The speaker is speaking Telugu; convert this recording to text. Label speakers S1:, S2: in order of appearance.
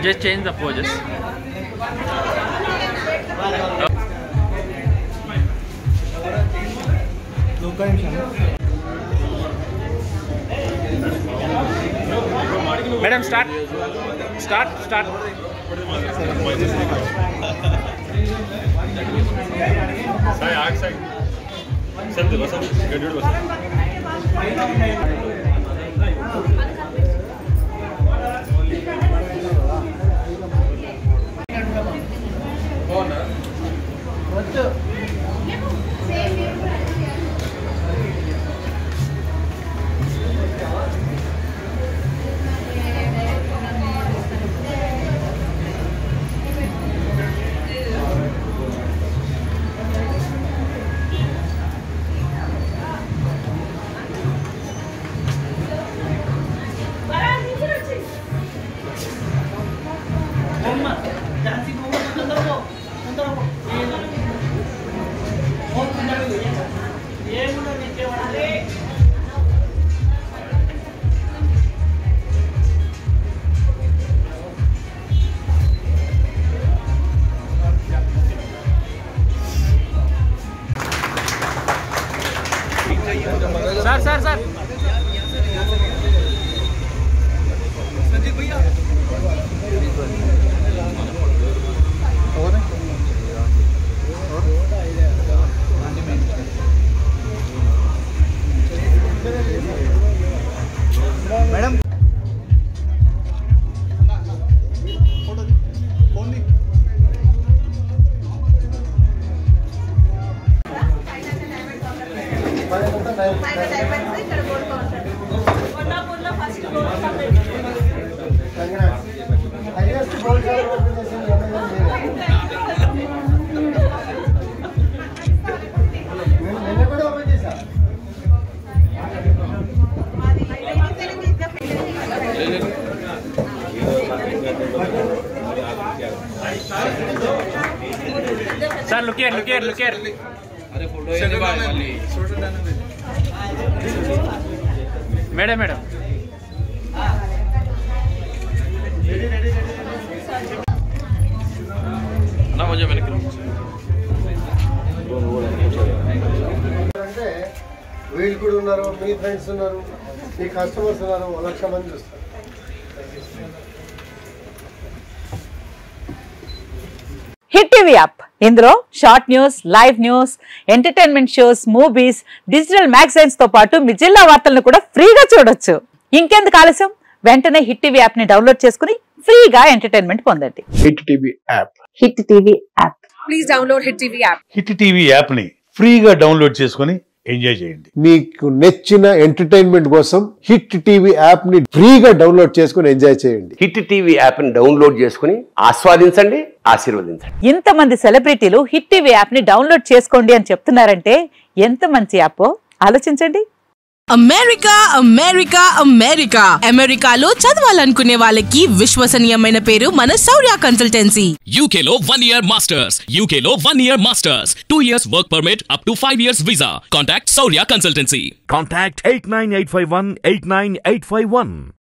S1: Just change the poses. Madam, start. Start. Start. Side. Send the bus. Get it bus. Sir. Madam. Sir, look here. Madam. ना मुझे मैंने
S2: వీళ్ళు కూడా ఉన్నారు, మీ ఫ్రెండ్స్ ఉన్నారు, మీ కస్టమర్స్ ఉన్నారు, 1,00,000 మంది చూస్తారు.
S3: హిట్ టీవీ యాప్ ఇందులో short news, live news, entertainment shows, movies, digital magazines తో పాటు మీ జిల్లా వార్తలను కూడా ఫ్రీగా చూడొచ్చు. ఇంకెందుకు ఆలస్యం, వెంటనే హిట్ టీవీ యాప్ ని డౌన్లోడ్ చేసుకుని ఫ్రీగా ఎంటర్టైన్మెంట్ పొందండి.
S4: Hit TV app.
S3: Hit TV app.
S5: Please download hit TV app.
S4: Hit TV app ని ఫ్రీగా డౌన్లోడ్ చేసుకుని ఎంజాయ్ చేయండి.
S2: మీకు నచ్చిన ఎంటర్టైన్మెంట్ కోసం హిట్ టీవీ యాప్ ని ఫ్రీగా డౌన్లోడ్ చేసుకుని ఎంజాయ్ చేయండి.
S6: హిట్ టీవీ యాప్ ని డౌన్లోడ్ చేసుకుని ఆస్వాదించండి, ఆశీర్వదించండి.
S3: ఇంతమంది సెలబ్రిటీలు హిట్ టీవీ యాప్ ని డౌన్లోడ్ చేసుకోండి అని చెప్తున్నారంటే ఎంత మంచి యాప్ ఆలోచించండి.
S5: అమెరికాలో చదవాలనుకునే వాళ్ళకి విశ్వసనీయమైన పేరు మన శౌర్య కన్సల్టెన్సీ.
S7: UK లో 1 year masters, UK లో 1 year masters, 2 years work permit up to 5 years visa. Contact Saurya Consultancy.
S8: Contact 89851 89851.